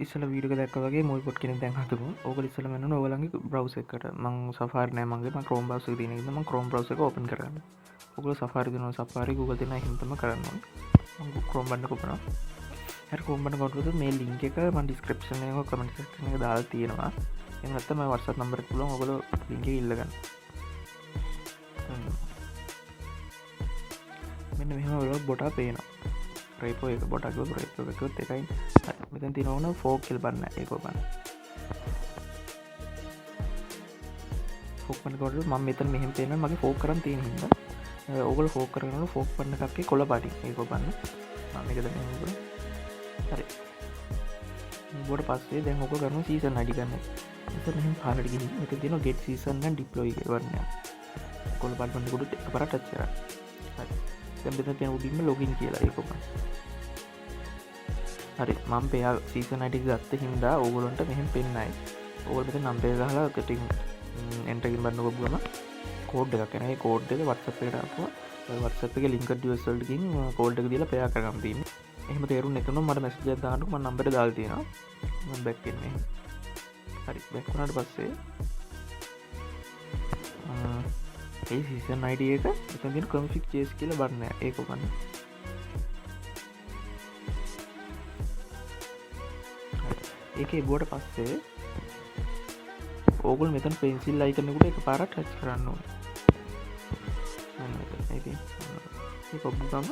ඉස්සල වීඩියෝ එක දැක්කා වගේ මොයි පොඩ් කෙනෙක් දැන් හදමු. ඕගොල්ලෝ ඉස්සලම යනවා ඔයගොල්ලන්ගේ browser එකට. මම Safari නෑ මගේ. මම Chrome browser එක තියෙන නිසා මම Chrome browser එක open කරගන්නවා. ඔයගොල්ලෝ Safari දෙනවා Safari Google දෙනවා එහෙම තමයි කරන්න ඕනේ. මම Chrome බටන් එක ඔපනවා. හරි Chrome බටන් කොටුවද මේ link එක මම description එකේ comment section එකේ දාලා තියෙනවා. එහෙම නැත්නම් මම WhatsApp number එක පුළුවන් ඔයගොල්ලෝ link එක ඉල්ල ගන්න. මෙන්න මෙහෙම ඔයගොල්ලෝ බොටා පේනවා. රේපෝ එක බොටක් රේපෝ එකත් එකයි මෙතන් තිනවන ෆෝක් කෙල් බන්න ඒක බන්න ෆෝක් පන්නකොට මම මෙතන මෙහෙම පේන මගේ ෆෝක් කරන් තියෙන හින්දා ඕගොල්ලෝ ෆෝක් කරගෙන ෆෝක් පන්න එකක්ගේ කොළ පාටින් ඒක බන්න මම මේක දැන් ඕගොල්ලෝ හරි ඊට පස්සේ දැන් ඕක කරනවා සීසන් ID ගන්න එතන මෙහෙම පහලට ගිහින් මෙතන තියෙනවා get season and deploy කියලා වර්ණය කොළ පාට පන්න කොට එකපාරට ටච් කරා හරි දැන් මෙතන තියෙන උඩින්ම login කියලා ඒක බන්න හරි මම පෙයා සීසන් ID ගත්ත හින්දා ඕගොල්ලන්ට මෙහෙම පෙන්නයි ඕගොල්ලෝ මෙතන නම්බර් එක ගහලා කටින් එන්ටර් එකකින් බලන්න ගොබ්බුවම කෝඩ් එකක් එනවා ඒ කෝඩ් එක WhatsApp එකට ආපුවා ඔය WhatsApp එකේ ලින්ක් ඩිවයිස් වලටකින් කෝඩ් එක දීලා පෙයා කරගන්න තියෙන්නේ එහෙම තේරුන්නේ නැතුනොත් මට මැසේජ් එකක් දාන්නකෝ මම නම්බරේ දාලා තියෙනවා මම බෑක් වෙන්නේ හරි බෑක් වුණාට පස්සේ ඒ සීසන් ID එක මෙතන තියෙන config change කියලා බටන් එක ඒක ඔබන්න ඒකේ ගුවට පස්සේ ඕගොල්ලෝ මෙතන පෙන්සිල් අයිකන් එකට එකපාරට ටච් කරන්න ඕනේ. මම මෙතන ඉතින් ඒක ඔබ්බුගම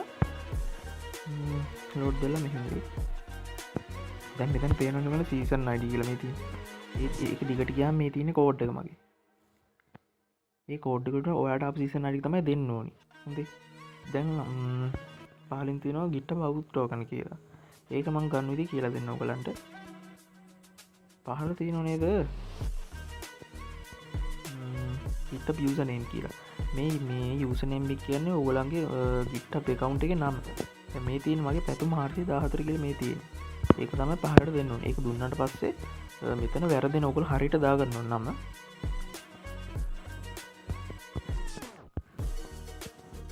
ලෝඩ් දෙලා මෙහෙම වෙයි. දැන් මෙතන පේනවනේ මල සීසන් ID කියලා මේ තියෙන්නේ. ඒක දිගට ගියාම මේ තියෙන කෝඩ් එක මගේ. මේ කෝඩ් එකට ඔයාට ආපු සීසන් ID තමයි දෙන්න ඕනේ. හොඳේ. දැන් පහලින් තියෙනවා GitHub out token කියලා. ඒක මම ගන්න විදිහ කියලා දෙන්න ඔයගලන්ට. පහල තියෙනව නේද GitHub username කියලා මේ username එක කියන්නේ ඕගොල්ලන්ගේ GitHub account එකේ නම දැන් මේ තියෙන මගේ පැතුම් 414 කියලා මේ තියෙන්නේ ඒක තමයි පහලට දෙන්න ඕනේ ඒක දුන්නාට පස්සේ මෙතන වැරදෙන ඕගොල්ලෝ හරියට දාගන්න ඕන නම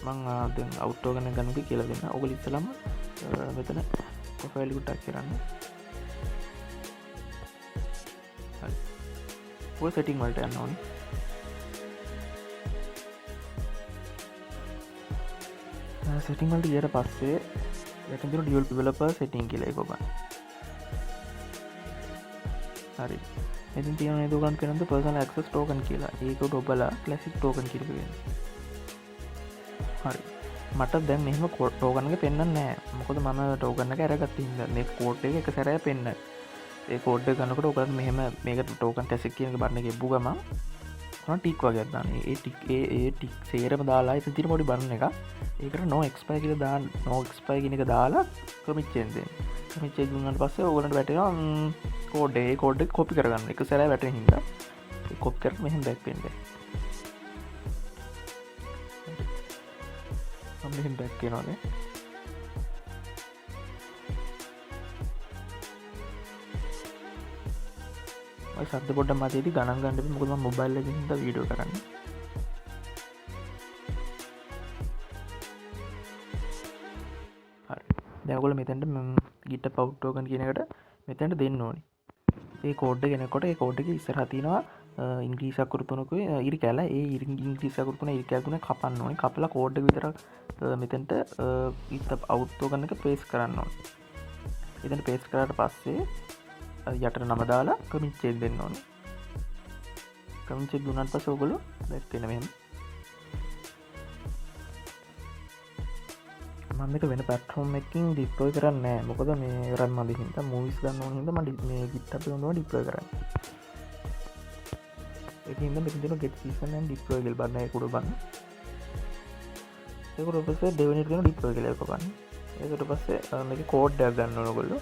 මම දැන් auto ගන්න ගන්නද කියලා දෙන්න ඕගොල්ලෝ ඉස්සලම මෙතන profile එක ටච් කරන්න ඔය සෙටිං වලට යන්න ඕනේ. සෙටිං වලට ගියට පස්සේ මෙතන තියෙන developer setting කියලා එක ඔබන්න. හරි. මෙතන තියෙන නේද ඔයගොල්ලන් කියනද personal access token කියලා. ඒකට ඔබලා classic token කියලා කියනවා. හරි. මට දැන් මෙහෙම token එක පෙන්වන්නේ නැහැ. මොකද මම token එක අරගත්ත හින්දා මේ code එක එක සැරයක් පෙන්නයි. ඒ කෝඩ් එක ගන්නකොට ඔයගලන්ට මෙහෙම මේක ටෝකන් ටැස් එක කියන එක බටන් එක එබ්බු ගමන් ඔන්න ටික් වගේක් දාන්න. ඒ ටික් සේරම දාලා ඉතින් තියෙන පොඩි බටන් එක. ඒකට no expire කියලා දාන්න no expire කියන එක දාලා commit change දෙන්න. commit change දුන්නාට පස්සේ ඔයගලන්ට වැටෙනවා කෝඩ් එක. ඒ කෝඩ් එක copy කරගන්න. එක සැරයක් වැටෙන හින්දා ඒ copy කරලා මෙහෙම back වෙන්න. මම මෙහෙම back වෙනවානේ. ඔය සද්ද පොඩ්ඩක් මතේදී ගණන් ගන්න බෑ මොකද මම මොබයිල් එකකින් හින්දා වීඩියෝ කරන්නේ. හරි. දැන් ඔයගොල්ලෝ මෙතෙන්ට GitHub out token කියන එකට මෙතෙන්ට දෙන්න ඕනේ. ඒ කෝඩ් එක එනකොට ඒ කෝඩ් එකේ ඉස්සරහා තියෙනවා ඉංග්‍රීසි අකුරු තුනකුයි ඉරි කැල ඒ ඉංග්‍රීසි අකුරු තුන ඉරි කැල තුන කපන්න ඕනේ. කපලා කෝඩ් එක විතර මෙතෙන්ට GitHub out token එක paste කරන්න ඕනේ. එතන paste කරාට පස්සේ යටට නම දාලා commit change දෙන්න ඕනේ. commit change දුන්නාට පස්සේ ඔයගොල්ලෝ back වෙන මෙහෙම. මම මේක වෙන platform එකකින් deploy කරන්නේ නැහැ. මොකද මේ run මදි හින්දා movies ගන්න ඕන හින්දා මම මේ GitHub එකෙන් තමයි deploy කරන්නේ. ඒකින්ද මෙතන තියෙන get season and deploy කියලා බලන්න ඒක උඩ බලන්න. ඒක උඩ පස්සේ දෙවෙනි එක කරන deploy කියලා එක බලන්න. ඒකට පස්සේ මේකේ code එකක් ගන්න ඕන ඔයගොල්ලෝ.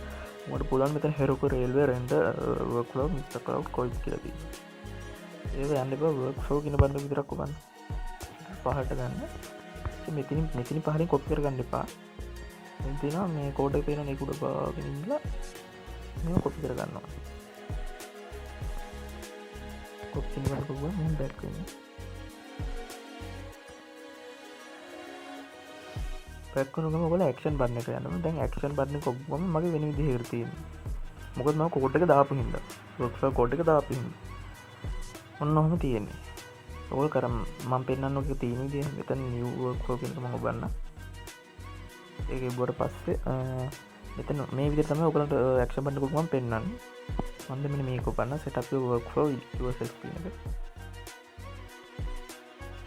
මොකට පුළුවන් මෙතන Heroku railway render workflow Mr. Cloud coins කියලා තියෙනවා. ඒක යන්න බෑ workflow කියන බඳ විතරක් ඔබන්න. පහට ගන්න. මෙතනින් පහලින් copy කරගන්න එපා. මෙතන තියෙනවා මේ code එක පේනවා මේක උඩ පාගෙන ඉන්නලා මේක copy කරගන්නවා. copy කරනකොට පුළුවන් මම back වෙන්න. back කරනකොට ඔයගොල්ලෝ action button එක යනවා. දැන් action button එක ඔබ්බුවම මගේ වෙන විදිහකට තියෙනවා. මොකද මම කෝඩ් එක දාපු හින්දා workflow කෝඩ් එක දාපු හින්දා ඔන්න ඔහොම තියෙන්නේ. ඕක කරම් මම පෙන්නන්න ඕක තියෙන විදිහ මෙතන new workflow කියන එක මම ඔබන්න. ඒක ඉබුවට පස්සේ මෙතන මේ විදිහට තමයි ඔයගලන්ට action button එකක් මම පෙන්නන්නේ. මම මෙන්න මේක ඔබන්න setup your workflow yourself කියන එක.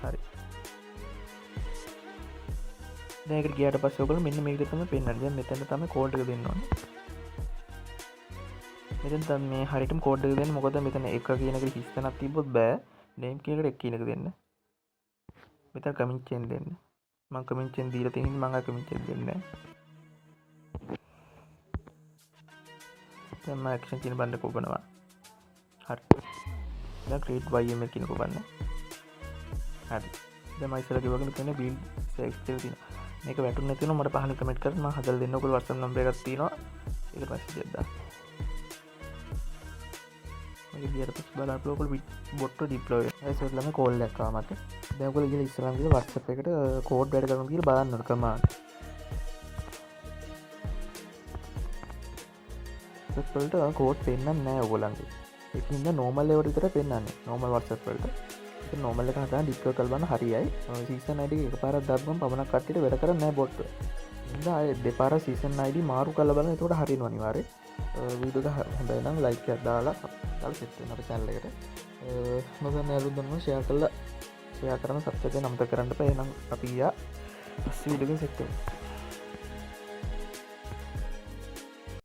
හරි. දැන් ඒකට ගියාට පස්සේ ඔයගොල්ලෝ මෙන්න මේ විදිහට තමයි පෙන්නන්නේ. දැන් මෙතන තමයි කෝඩ් එක දෙන්න ඕනේ. මෙතන තමයි මේ හරියටම කෝඩ් එක දෙන්න. මොකද මෙතන එක කියන එකට හිස් තැනක් තිබ්බොත් බෑ. name කියන එකට එක කියන එක දෙන්න. මෙතන commit chain දෙන්න. මම commit chain දීලා තියෙන හින්දා මම ආ commit chain දෙන්නේ නැහැ. දැන් මම action කියන බණ්ඩ කොබනවා. හරි. දැන් create yml කියන කොබන්න. හරි. දැන් මම ඉස්සරහ කිව්වා වගේ මෙතන build sex කියලා තියෙනවා. මේක වැටුනේ නැති වෙනවා මට පහලින් කමෙන්ට් කරන්න මම හදලා දෙන්න ඔයගොල්ලෝ WhatsApp නම්බර් එකක් තියෙනවා. ඒක මැසේජ් එකක් දාන්න. මම ගියට පස්සේ බලන්න ඔයගොල්ලෝ bot එක deploy වෙනවා. ඒක ළම කෝල් එකක් ආවා මට. දැන් ඔයගොල්ලෝ ගිහලා ඉස්සරහම ගිහලා WhatsApp එකට කෝඩ් වැඩ කරනවා කියලා බලන්න ඕන කමාන්ඩ්. WhatsApp වලට කෝඩ් පෙන්නන්නේ නැහැ ඔයගොල්ලන්ගේ. ඒක හින්දා normal ඒවට විතර පෙන්නන්නේ. normal WhatsApp වලට. ඒක normal එක හදලා deploy කරලා බලන්න හරියයි. season ID එක එකපාරක් දාපුවම පමණක් කට්ටියට වැඩ කරන්නේ නැහැ bot එක. ඉතින් ආයේ දෙපාරක් season ID මාරු කරලා බලන්න. එතකොට හරියනවා අනිවාර්යයෙන්. වීඩියෝ එක හොඳයි නම් like එකක් දාලා set වෙන්න අපේ channel එකට. මොකද නෑලුත් දන්නවා share කරලා share කරන්න subscribe කරන්න අමතක කරන්න එපා. එහෙනම් අපි ඊයා පස්සේ වීඩියෝ එකෙන් set වෙමු.